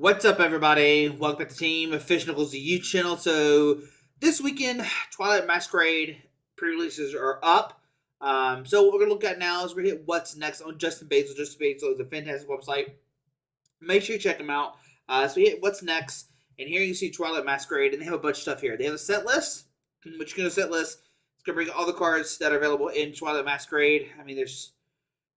What's up, everybody? Welcome back to Team Officials, the YouTube channel. So this weekend, Twilight Masquerade pre-releases are up. So what we're gonna look at now is we're gonna hit what's next on Justin Basil. Justin Basil is a fantastic website. Make sure you check them out. So we hit what's next, and here you see Twilight Masquerade, and they have a bunch of stuff here. They have a set list, which you can set list. It's gonna bring all the cards that are available in Twilight Masquerade. I mean, there's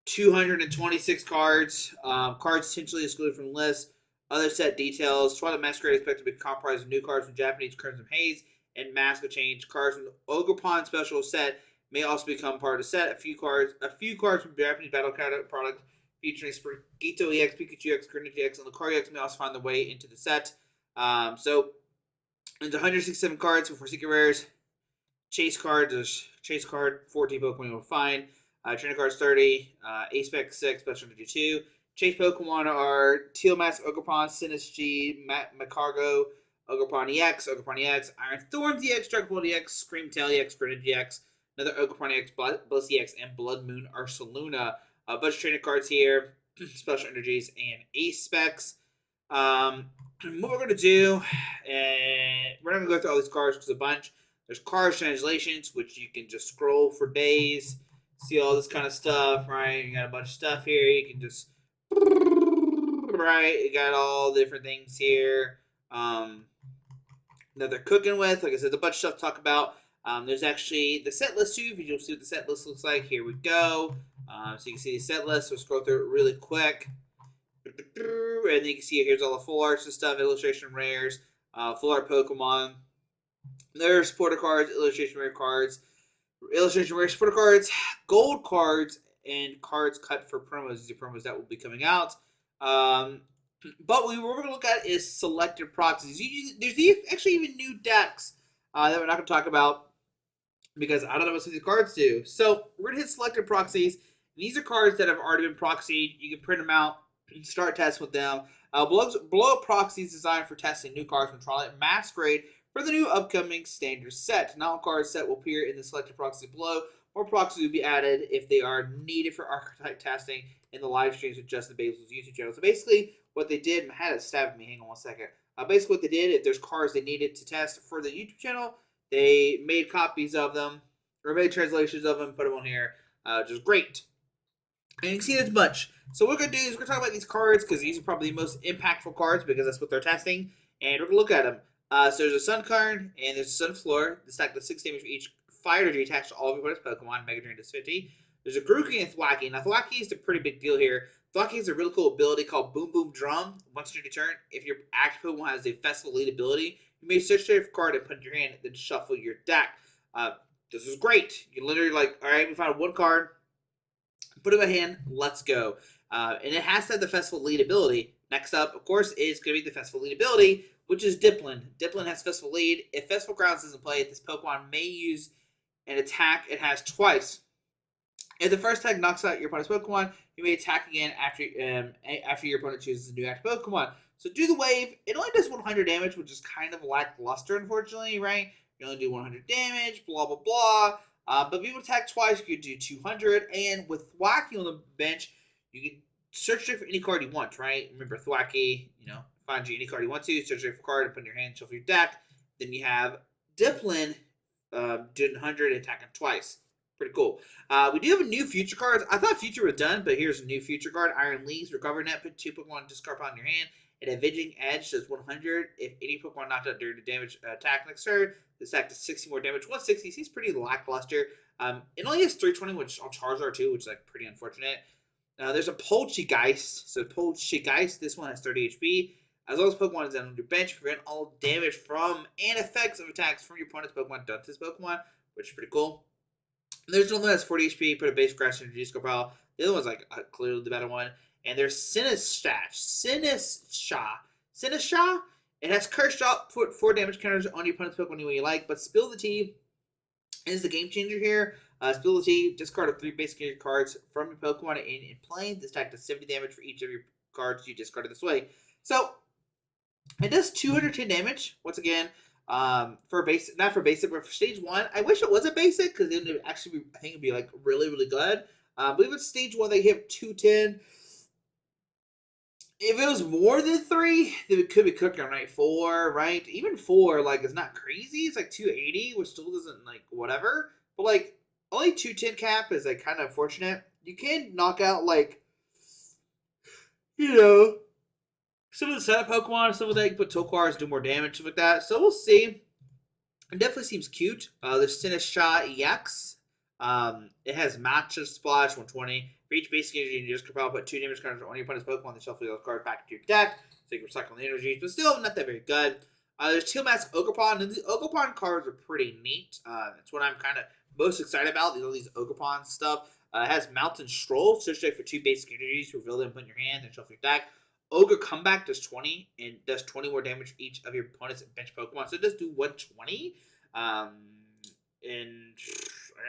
226 cards. Cards potentially excluded from the list. Other set details. Twilight Masquerade is expected to be comprised of new cards from Japanese Crimson Haze and Mask of Change. Cards from the Ogre special set may also become part of the set. A few cards from Japanese Battle Card product featuring Spaghetto EX, Pikachu EX, Greninja EX, and Lucario EX may also find their way into the set. So there's 167 cards for Secret Rares. Chase cards, there's Chase card, 14 Pokemon you'll find. Trainer cards 30, A-Spec 6, Special Energy 2. Chase Pokemon are Teal Mask, Ogerpon, Sinus G, Macargo, Ogerpon EX, Iron Thorns EX, Dragonball EX, Screamtail EX, Greninja EX, another Ogerpon EX, Bliss EX, and Blood Moon Ursaluna. A bunch of trainer cards here, Special Energies, and A-Specs. What we're going to do, we're not going to go through all these cards because a bunch. There's cards translations, which you can just scroll for days, see all this kind of stuff, right? You got a bunch of stuff here. You can just, right? You got all different things here that they're cooking with. Like I said, a bunch of stuff to talk about. There's actually the set list too. If you'll see what the set list looks like, here we go. So you can see the set list. We'll scroll through it really quick. And you can see here's all the full arts and stuff, illustration rares, full art Pokemon. There's supporter cards, illustration rare cards, illustration rare supporter cards, gold cards, and cards cut for promos. These are promos that will be coming out. But what we're going to look at is selected proxies. There's actually even new decks that we're not going to talk about because I don't know what some of these cards do. So we're going to hit selected proxies. These are cards that have already been proxied. You can print them out, start testing with them. Blow up proxies designed for testing new cards from Twilight Masquerade for the new upcoming standard set. Not all cards set will appear in the selected proxies below. More proxies will be added if they are needed for archetype testing in the live streams with Justin Basil's YouTube channel. So basically, what they did, and I had it stabbed me, hang on one second. Basically, what they did, if there's cards they needed to test for the YouTube channel, they made copies of them, or made translations of them, put them on here, which is great. And you can see this bunch. So what we're going to do is we're going to talk about these cards, because these are probably the most impactful cards, because that's what they're testing, and we're going to look at them. So there's a Sun card, and there's a Sunfloor. The stack does 6 damage for each fire energy attached to all of your opponent's Pokemon. Mega Drain does 50. There's a Grookey and Thwackey. Now, Thwackey is a pretty big deal here. Thwackey has a really cool ability called Boom Boom Drum. Once during your turn, if your active Pokemon has a Festival Lead ability, you may search your card and put it in your hand, then shuffle your deck. This is great. You literally all right, we found one card, put it in my hand, let's go. And it has to have the Festival Lead ability. Next up, of course, is going to be the Festival Lead ability, which is Dipplin. Dipplin has Festival Lead. If Festival Grounds isn't played, this Pokemon may use an attack it has twice. If the first attack knocks out your opponent's Pokemon, you may attack again after your opponent chooses a new active Pokemon. So do the wave. It only does 100 damage, which is kind of lackluster, unfortunately, right? You only do 100 damage, blah, blah, blah. But if you attack twice, you could do 200. And with Thwackey on the bench, you can search for any card you want, right? Remember, Thwackey, find you any card you want to, search for a card, and put in your hand, shuffle your deck. Then you have Dipplin doing 100 and attacking twice. Pretty cool. We do have a new future card. I thought future was done, but here's a new future card. Iron Leaves, Recover Net, put 2 Pokemon discard pile in your hand. And Avenging Edge does 100. If any Pokemon knocked out during the damage attack next turn, this attack does 60 more damage. 160 seems pretty lackluster. It only has 320, which on Charizard too, which is pretty unfortunate. There's a Poltergeist. So Poltergeist, this one has 30 HP. As long as Pokemon is on your bench, prevent all damage from and effects of attacks from your opponent's Pokemon done to this Pokemon, which is pretty cool. There's another one that's 40 HP, put a base grass energy discard pile. The other one's clearly the better one. And there's Sinisha. It has Curse Shot, put 4 damage counters on your opponent's Pokemon any way you like, but Spill the Tea is the game changer here. Spill the Tea, discard 3 basic cards from your Pokemon in play. This attack does 70 damage for each of your cards you discarded this way. So, it does 210 damage, once again, for basic, not for basic, but for stage 1. I wish it was a basic, because it would actually be, I think it would be really, really good. I believe it's stage 1, they hit 210. If it was more than 3, then it could be cooking, right? 4, right? Even 4, like, is not crazy. It's like 280, which still doesn't, like, whatever. But, like, only 210 cap is, like, kind of unfortunate. You can knock out, like, you know, some of the setup Pokemon, some of that, you can put Tokars, do more damage, stuff like that. So we'll see. It definitely seems cute. There's Sinistra EX. It has Matcha Splash 120. For each basic energy, you just can probably put 2 damage cards on your opponent's Pokemon, then shuffle those cards back into your deck, so you can recycle the energies, but still not that very good. There's Teal Mask Ogerpon, and the Ogerpon cards are pretty neat. That's what I'm kind of most excited about, these Ogerpon stuff. It has Mountain Stroll, search deck for 2 basic energies, reveal them, put in your hand, and shuffle your deck. Ogre Comeback does 20 and does 20 more damage for each of your opponent's bench Pokemon. So it does do 120. And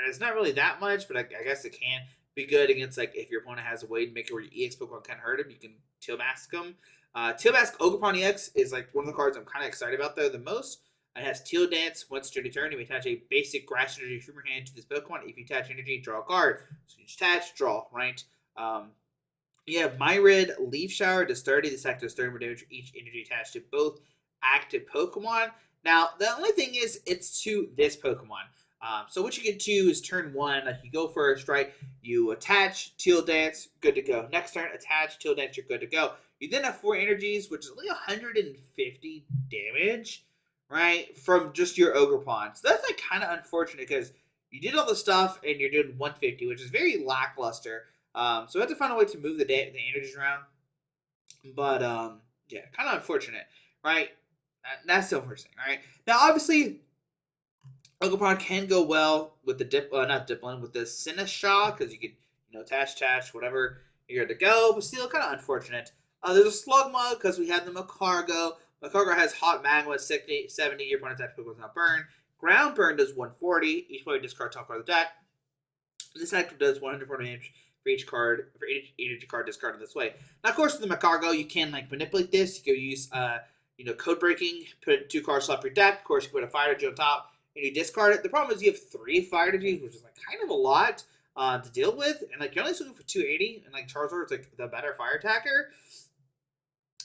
it's not really that much, but I guess it can be good against, like, if your opponent has a way to make it where your EX Pokemon can't hurt him, you can Teal Mask them. Teal Mask Ogerpon EX is, like, one of the cards I'm kind of excited about, though, the most. It has Teal Dance. Once during your turn, you may attach a basic grass energy from your hand to this Pokemon. If you attach energy, draw a card. So you attach, draw, right? You have Myrid Leaf Shower does 30. This act does 30 more damage for each energy attached to both active Pokemon. Now, the only thing is, it's to this Pokemon. So what you can do is turn 1, like, you go first, right? You attach Teal Dance, good to go. Next turn, attach Teal Dance, you're good to go. You then have 4 energies, which is only 150 damage, right? From just your Ogerpon. So that's, like, kind of unfortunate because you did all the stuff and you're doing 150, which is very lackluster. So we have to find a way to move the energies around. But, yeah, kind of unfortunate, right? That's the first thing, right? Now, obviously, Ogerpon can go well with the not Diplin, with the Sinistra, because you could, attach, whatever, you're good to go, but still kind of unfortunate. There's a Slugma, because we have the Macargo. Macargo has Hot Magma, 60, 70, your opponent's attack Pokemon not burn. Ground Burn does 140, each player discard top card of the deck. This act does 140 damage for each card, for each energy card discarded this way. Now, of course, with the Macargo, you can, like, manipulate this. You can use, Code Breaking, put 2 cards off your deck. Of course, you can put a Fire Energy on top, and you discard it. The problem is you have 3 Fire Energies, which is, like, kind of a lot to deal with. And, like, you're only looking for 280, and, like, Charizard's, like, the better fire attacker.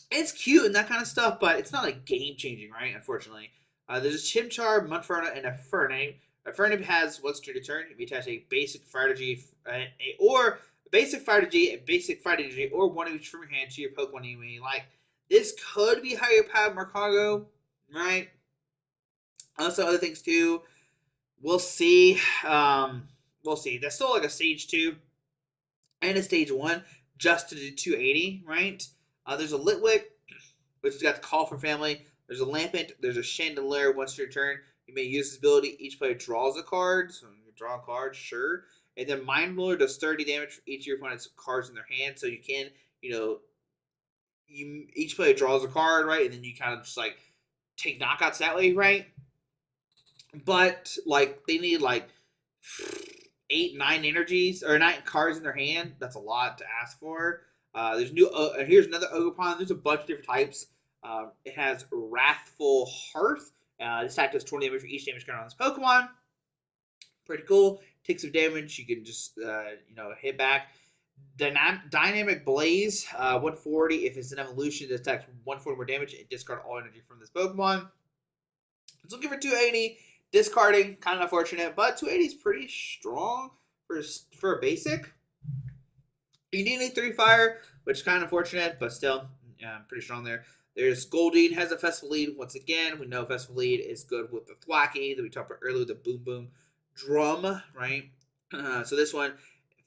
It's cute and that kind of stuff, but it's not, like, game-changing, right? Unfortunately. There's a Chimchar, Munferno, and a Fernape. A Fernape has, once during your turn, if you attach a basic Fire Energy, or a basic Fire Energy, a basic Fire Energy, or one of each from your hand to your Pokemon you may like. This could be higher powered Macargo, right? Also, other things too. We'll see. We'll see. That's still like a stage 2 and a stage 1 just to do 280, right? There's a Litwick, which has got the Call for Family. There's a Lampent. There's a Chandelier. Once your turn, you may use this ability. Each player draws a card. So you draw a card, sure. And then Mind Blower does 30 damage for each of your opponent's cards in their hand. So you can, each player draws a card, right? And then you kind of just, like, take knockouts that way, right? But, like, they need, like, 8, 9 energies, or 9 cards in their hand. That's a lot to ask for. There's here's another Ogerpon. There's a bunch of different types. It has Wrathful Hearth. This act does 20 damage for each damage card on this Pokemon. Pretty cool. Take some damage. You can just, hit back. Dynamic Blaze, 140. If it's an evolution, it attacks 140 more damage and discard all energy from this Pokemon. It's looking for 280. Discarding, kind of unfortunate, but 280 is pretty strong for a basic. You do need 3 fire, which is kind of unfortunate, but still, pretty strong there. There's Goldeen, has a Festival Lead. Once again, we know Festival Lead is good with the Thwacky that we talked about earlier, the Boom Boom Drum, right? So this one,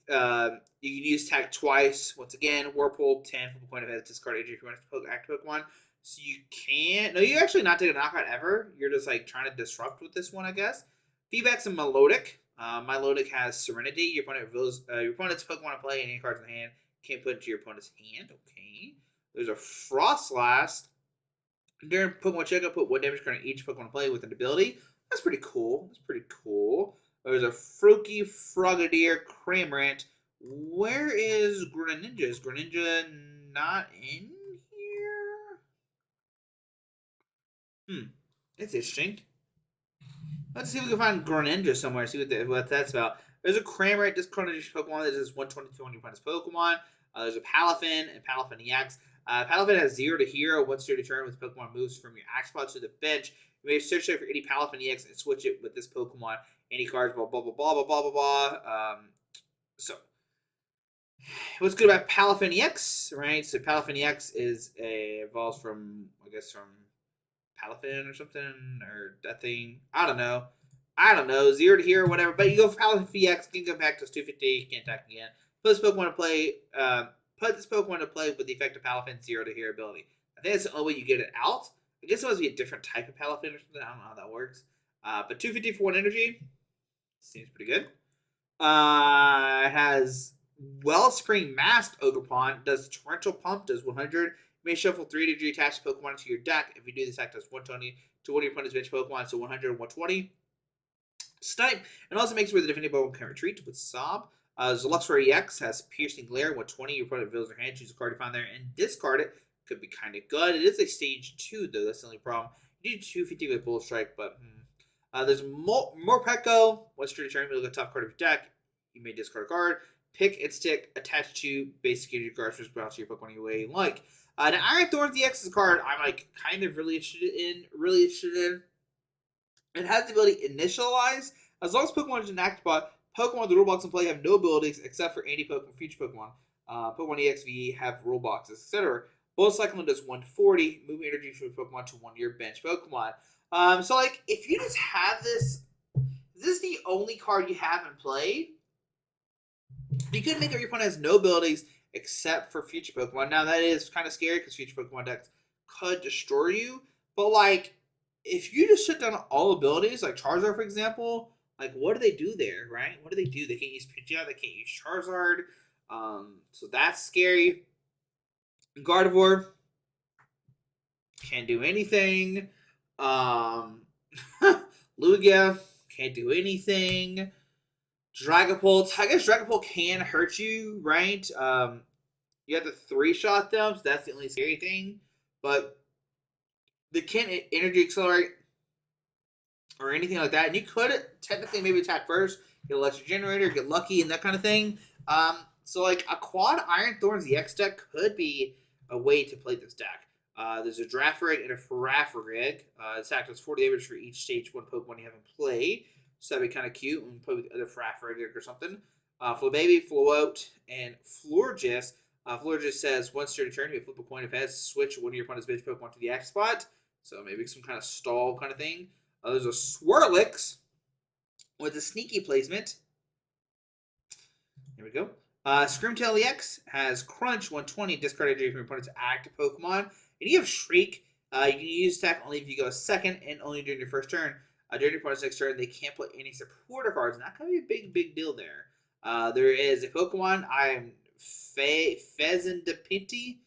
you can use attack twice. Once again, Whirlpool, 10 from the point of head, discard energy if you want to active Pokemon. So you can't. No, you actually not take a knockout ever. You're just, like, trying to disrupt with this one, I guess. Feedback's a Melodic. Melodic has Serenity. Your opponent reveals your opponent's Pokemon to play and any cards in the hand can't put into your opponent's hand. Okay. There's a Frostlass. During Pokemon checkup, put 1 damage card on each Pokemon to play with an ability. That's pretty cool. There's a Froakie, Frogadier, Cramorant. Where is Greninja? Is Greninja not in here? That's interesting. Let's see if we can find Greninja somewhere. See what that's about. There's a Cramorant, this Greninja Pokemon that is 122 on your opponent's Pokemon. There's a Palafin and Palafin EX. Palafin has 0 to hero once your turn with Pokemon moves from your action spot to the bench. You may search for any Palafin EX and switch it with this Pokemon. Any cards, blah, blah, blah, blah, blah, blah, blah, blah. So, what's good about Palafin EX, right? So, Palafin EX evolves from, I guess, from Palafin or something, or that thing. I don't know. 0 to hero, whatever. But you go for Palafin EX, can go back to 250, you can't attack again. Put this Pokemon to play. Put this Pokemon to play with the effect of Palafin 0 to hero ability. I think that's the only way you get it out. I guess it must be a different type of Palafin or something. I don't know how that works. But 250 for 1 energy seems pretty good. It has Wellspring Masked Ogerpon. Does Torrential Pump. Does 100. You may shuffle 3 energy attached Pokemon into your deck. If you do this, act does 120 to one of your opponent's bench Pokemon. So 100 and 120. Snipe. And also makes where the defending Pokemon can retreat with Sob. Luxray EX has Piercing Glare. 120. Your opponent reveals their hand. Choose a card to find there and discard it. Could be kind of good. It is a stage 2, though. That's the only problem. You need 250 with Bull Strike, but there's Morpeko. Once your turn, you look at the top card of your deck. You may discard a card. Pick and stick attached to basic energy cards, which browse your Pokemon any way you like. Now, Iron Thorns EX is a card I'm like kind of really interested in. It has the ability Initialize. As long as Pokemon is an active spot, Pokemon with the rule box in play have no abilities except for anti-Pokemon future Pokemon. Pokemon EXV have rule boxes, etc. Bullet Cyclone does 140. Move energy from Pokemon to one of your bench Pokemon. So, like, if you just have this, is this the only card you have in play? You could make it your opponent has no abilities except for future Pokemon. Now, that is kind of scary because future Pokemon decks could destroy you. But, like, if you just shut down all abilities, like Charizard, for example, like, what do they do there, right? What do they do? They can't use Pidgeot. They can't use Charizard. So that's scary. Gardevoir can't do anything. Lugia can't do anything. Dragapult, I guess Dragapult can hurt you, right? You have to 3-shot them, so that's the only scary thing. But they can't energy accelerate or anything like that. And you could technically maybe attack first, get an electric generator, get lucky, and that kind of thing. So like a quad Iron Thorns EX deck could be a way to play this deck. There's a Draftrig and a Farafrig. This act does 40 damage for each stage 1 Pokemon you have in play. So that'd be kind of cute. And play with the other Farafrig or something. Flabébé, Float, and Florges. Florges says once your turn, you flip a coin of heads, switch one of your opponent's bench Pokemon to the action spot. So maybe some kind of stall kind of thing. There's a Swirlix with a sneaky placement. Here we go. Screamtail EX has Crunch 120, discard energy from your opponent's active Pokemon. And you have Shriek. You can use attack only if you go a second and only during your first turn. During your opponent's next turn, they can't play any supporter cards. And that could be a big deal there. There is a Pokemon. I'm Fezandipiti.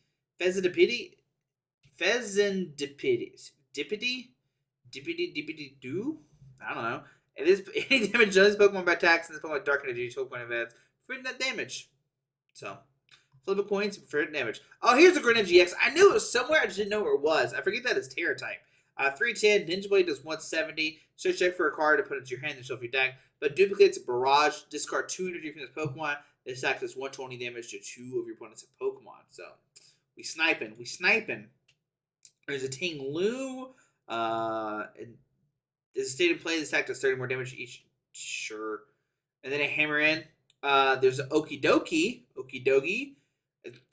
Dippity-doo? I don't know. It is any damage done this Pokemon by attacks and this Pokemon Dark Energy, 12 point advance for net damage. So, flip a coin for damage. Oh, here's a Greninja EX. I knew it was somewhere, I just didn't know where it was. I forget that it's Terra type. 310, Ninja Blade does 170. Search check for a card to put into your hand and shuffle your deck. But duplicates Barrage, discard 2 energy from this Pokemon. This attack does 120 damage to 2 of your opponent's Pokemon. So, we sniping. There's a Ting Lu. Is a state in play. This attack does 30 more damage each. Sure. And then a Hammer In. There's an Okidogi.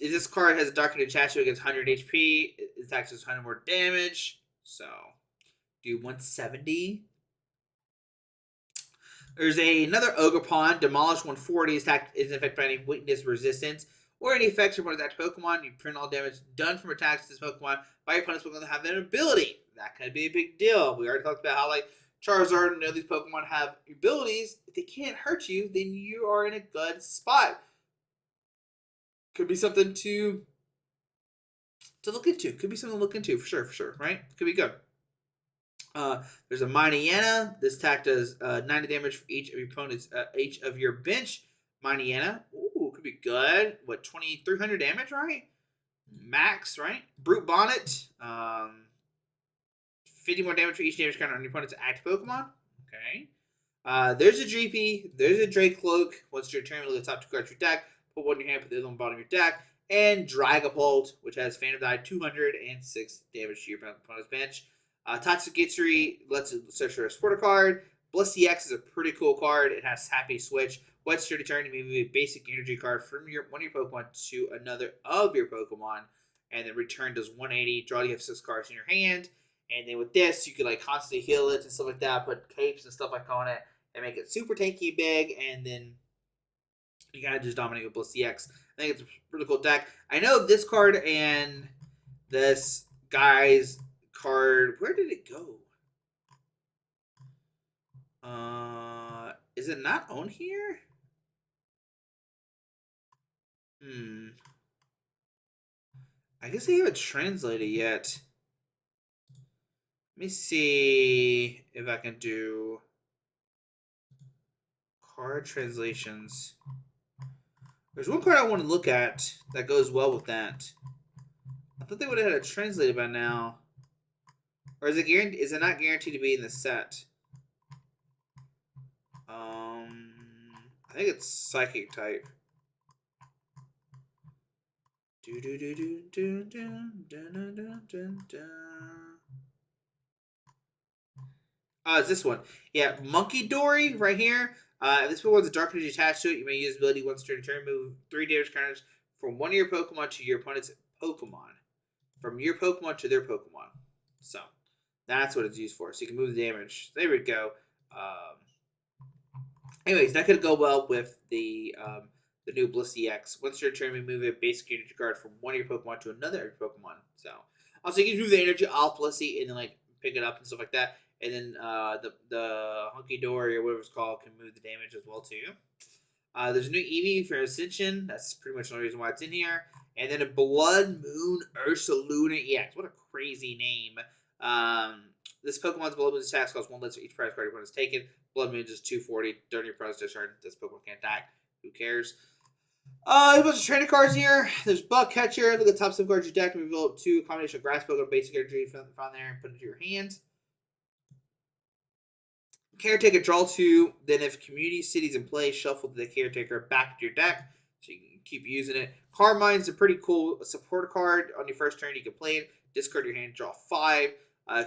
This card has a Dark Energy attached to it, gets 100 HP. This attack does 100 more damage. So, do 170. There's another Ogerpon. Demolish 140. This attack isn't affected by any weakness, resistance, or any effects from that Pokemon. You print all damage done from attacks to this Pokemon by your opponent's Pokemon that have that ability. That could be a big deal. We already talked about how, like, Charizard and these Pokemon have abilities. If they can't hurt you, then you are in a good spot. Could be something to look into. For sure, right? Could be good. There's a Mightyena. This attack does 90 damage for each of your opponents, each of your bench. Mightyena. Ooh, could be good. What, 2,300 damage, right? Max, right? Brute Bonnet. 50 more damage for each damage counter on your opponent's active Pokemon. Okay. There's a GP. There's a Drake Cloak. Once your turn, look at the top 2 cards of your deck. Put one in your hand, put the other one on the bottom of your deck. And Dragapult, which has Phantom Die 206 damage to your opponent's bench. Tatsugitsuri lets it search for a supporter card. Bliss EX is a pretty cool card. It has Happy Switch. What's your turn to move a basic energy card from one of your Pokemon to another of your Pokemon, and then return does 180. Draw, you have 6 cards in your hand, and then with this, you can like constantly heal it and stuff like that. Put capes and stuff like on it, and make it super tanky big, and then you kind of just dominate with Bliss EX. I think it's a really cool deck. I know this card and this guy's card. Where did it go? Is it not on here? I guess they haven't translated yet. Let me see if I can do card translations. There's one card I want to look at that goes well with that. I thought they would have had it translated by now. Or is it guaranteed? Is it not guaranteed to be in the set? I think it's Psychic type. It's this one. Yeah, Monkey Dory right here. If this one has a dark energy attached to it, you may use ability once during turn. Move 3 damage counters from one of your Pokemon to your opponent's Pokemon. From your Pokemon to their Pokemon. So, that's what it's used for. So you can move the damage. There we go. Anyways, that could go well with the new Bliss EX. Once your turn, we move a basic energy card from one of your Pokemon to another Pokemon. So, also you can move the energy off Blissey and then like pick it up and stuff like that. And then the Hunky Dory or whatever it's called can move the damage as well too. There's a new Eevee for Ascension. That's pretty much the only reason why it's in here. And then a Blood Moon Ursaluna EX. What a crazy name. This Pokemon's Blood Moon's attacks cost 1 less for each prize card your opponent has taken. Blood Moon is 240. During your prize discard, this Pokemon can't attack. Who cares? There's a bunch of trainer cards here. There's Bug Catcher. Look at the top 7 cards of your deck. Reveal up 2 combination of Grass Pokemon, basic energy from there and put it into your hands. Caretaker, draw 2. Then if Community City's in play, shuffle the Caretaker back to your deck so you can keep using it. Carmine's a pretty cool support card. On your first turn, you can play it. Discard your hand, draw 5.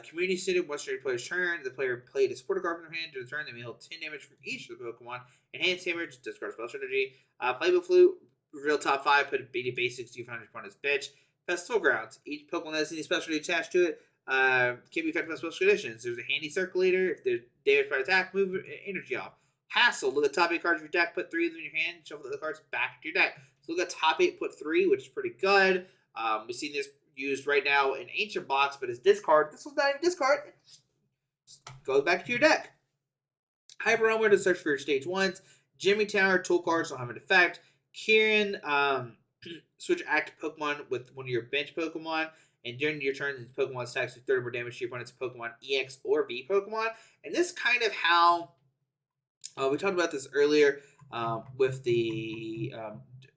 Community City, once during the player's turn, the player played a support card from their hand during the turn. They may heal 10 damage from each of the Pokemon. Enhanced damage, discard special energy. Playable Flute, reveal top 5, put a BD basics, do you find your opponent's bench. Festival Grounds, each Pokemon that has any specialty attached to it can be affected by special conditions. There's a handy circulator. If there's damage by attack, move energy off. Hassle, look at top 8 cards of your deck, put 3 of them in your hand, shuffle the other cards back to your deck. So look at top 8, put 3, which is pretty good. We've seen this used right now in Ancient Box, but as discard, this was not even discard. Goes back to your deck. Hyper Onward to search for your stage 1s. Jimmy Tower, tool cards don't have an effect. Kieran, switch active Pokemon with one of your bench Pokemon. And during your turn, these Pokemon attacks do 30 more damage to your opponent's Pokemon EX or V Pokemon. And this is kind of how we talked about this earlier with the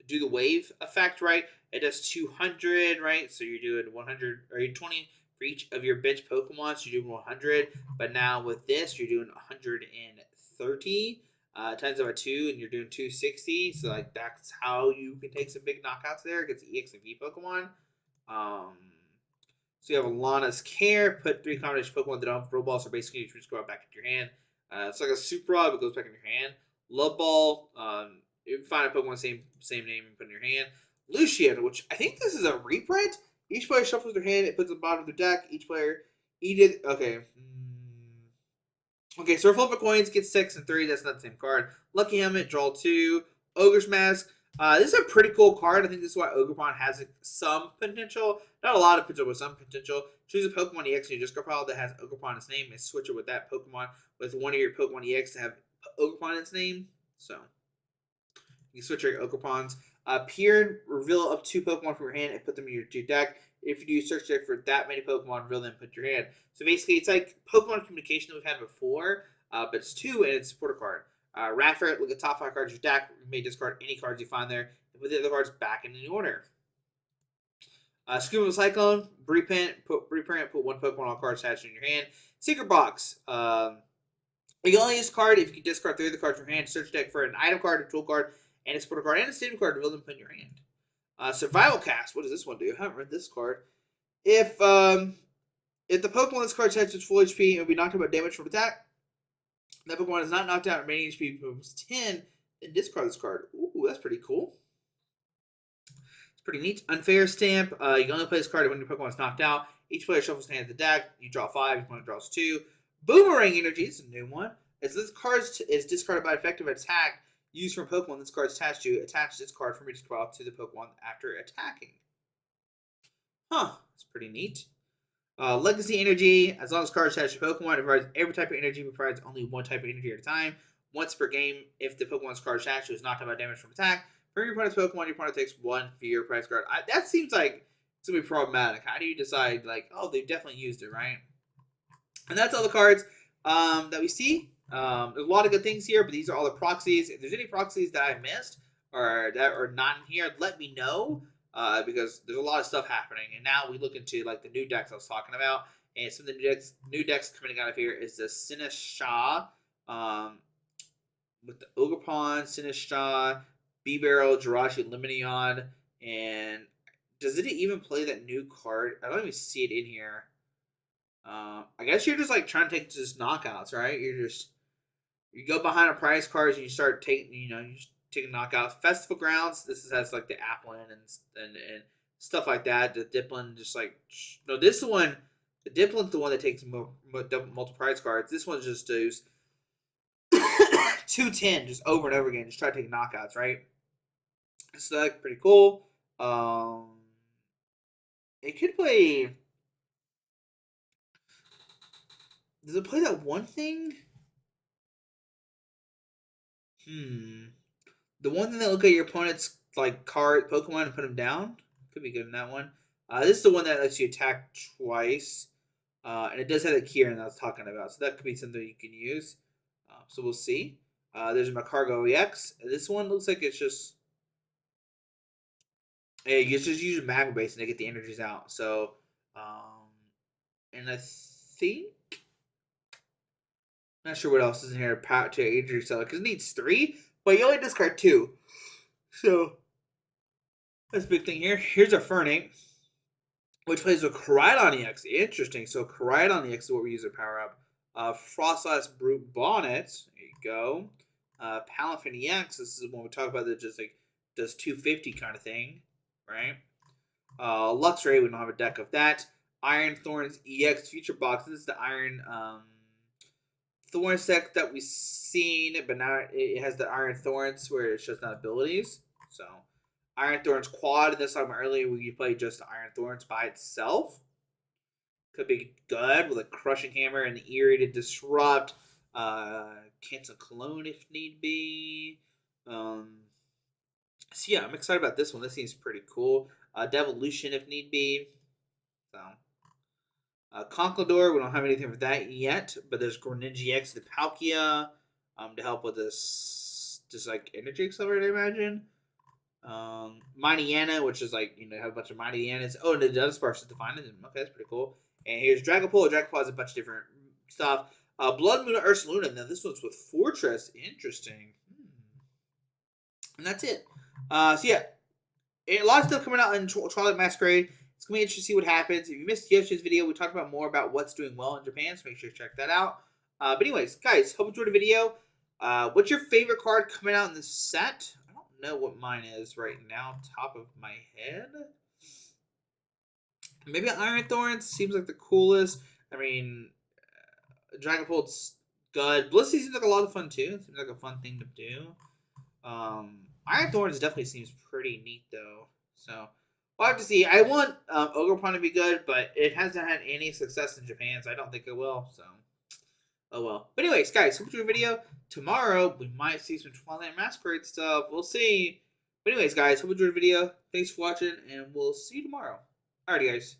do the wave effect, right? It does 200, right? So you're doing 100 or 20 for each of your bench Pokemon. So you're doing 100. But now with this, you're doing 130 times by 2, and you're doing 260. So like that's how you can take some big knockouts there against EX and V Pokemon. So you have Alana's Care. Put 3 combination Pokemon that don't have Throw Balls, or basically you just go back into your hand. It's like a Super Rod, but it goes back in your hand. Love Ball. You find a Pokemon same name and put in your hand. Lucian, which I think this is a reprint. Each player shuffles their hand. It puts at the bottom of their deck. Each player eat okay. Okay, so flip of coins, get 6 and 3. That's not the same card. Lucky Helmet, draw 2. Ogre's Mask. This is a pretty cool card. I think this is why Ogerpon has some potential. Not a lot of potential, but some potential. Choose a Pokemon EX in your discard pile that has Ogerpon in its name and switch it with that Pokemon with one of your Pokemon EX to have Ogerpon in its name. So, you can switch your Ogerpons. Peer, reveal up 2 Pokemon from your hand and put them in your deck. If you do search deck for that many Pokemon, reveal them and put your hand. So basically, it's like Pokemon communication that we've had before, but it's 2 and it's a supporter card. Raffert, look at top 5 cards of your deck. You may discard any cards you find there and put the other cards back in the order. Scuba Cyclone, reprint, put 1 Pokemon on cards attached in your hand. Secret Box. You can only use card if you can discard 3 of the cards from your hand. Search deck for an item card, a tool card, and a supporter card, and a statement card to build them and put in your hand. Survival Cast. What does this one do? I haven't read this card. If if the Pokemon this card attached its full HP and will be knocked out by damage from attack, that Pokemon is not knocked out at remaining HP becomes 10, then discard this card. Ooh, that's pretty cool. It's pretty neat. Unfair Stamp. You can only play this card when your Pokemon is knocked out. Each player shuffles hand of the deck. You draw 5. Your opponent draws 2. Boomerang Energy is a new one. As this card is discarded by effective attack used from Pokemon this card is attached to, attach this card from your discard to the Pokemon after attacking. Huh, that's pretty neat. Legacy Energy, as long as cards attached to Pokemon, it provides every type of energy, but provides only one type of energy at a time. Once per game, if the Pokemon's card attached to is knocked out by damage from attack, for your opponent's Pokemon, your opponent takes 1 fear price card. That seems like it's going to be problematic. How do you decide, like, oh, they've definitely used it, right? And that's all the cards that we see. There's a lot of good things here, but these are all the proxies. If there's any proxies that I missed or that are not in here, let me know. Because there's a lot of stuff happening, and now we look into like the new decks I was talking about, and some of the new decks coming out of here is the Sinistcha, with the Ogerpon, Sinistcha, B-Barrel, Jirachi, Lumineon, and does it even play that new card? I don't even see it in here. I guess you're just like trying to take just knockouts, right? You go behind a prize cards and you start taking, you just taking knockouts. Festival Grounds, this has like the Applin and stuff like that. The Diplin just like, no, this one, the Diplin's the one that takes multiple prize cards. This one just does 210 just over and over again. Just try to take knockouts, right? So that's pretty cool. It could play. Does it play that one thing? The one thing that look at your opponent's like card Pokemon and put them down could be good in that one. This is the one that lets you attack twice, and it does have the keyring that I was talking about, so that could be something you can use. So we'll see. There's Macargo EX. This one looks like it's just you just use Magma Base and they get the energies out. So, and I think. Not sure what else is in here to energy seller because it needs 3, but you only discard 2. So that's a big thing here. Here's our Fernape, which plays with Koraidon EX. Interesting. So Koraidon EX is what we use to power up. Frostlass Brute Bonnet. There you go. Palafin EX. This is when we talk about that just like does 250 kind of thing, right? Luxray. We don't have a deck of that. Iron Thorns EX Future Box. This is the Iron Thorns deck that we've seen, but now it has the Iron Thorns where it shows not abilities. So Iron Thorns Quad, in this time earlier where you play just Iron Thorns by itself. Could be good with a Crushing Hammer and the Eerie to disrupt. Cancel Clone if need be. So yeah, I'm excited about this one. This seems pretty cool. Devolution if need be. So Conkeldurr, we don't have anything for that yet, but there's Greninja X, the Palkia, to help with this, just like Energy Accelerator, I imagine. Mighty Yana, which is like, have a bunch of Mighty Yanas. Oh, and the Dunsparce is defined. Okay, that's pretty cool. And here's Dragapult. Dragapult has a bunch of different stuff. Blood Moon Ursaluna. Now, this one's with Fortress. Interesting. And that's it. So, yeah. A lot of stuff coming out in Twilight Masquerade. It's going to be interesting to see what happens. If you missed yesterday's video, we talked about more about what's doing well in Japan, so make sure to check that out. But anyways, guys, hope you enjoyed the video. What's your favorite card coming out in this set? I don't know what mine is right now, top of my head. Maybe Iron Thorns seems like the coolest. I mean, Dragapult's good. Blissey seems like a lot of fun, too. Seems like a fun thing to do. Iron Thorns definitely seems pretty neat, though. So we'll have to see. I want Ogerpon to be good, but it hasn't had any success in Japan, so I don't think it will. So, oh well. But anyways, guys, hope you enjoyed the video. Tomorrow, we might see some Twilight Masquerade stuff. We'll see. But anyways, guys, hope you enjoyed the video. Thanks for watching, and we'll see you tomorrow. Alrighty, guys.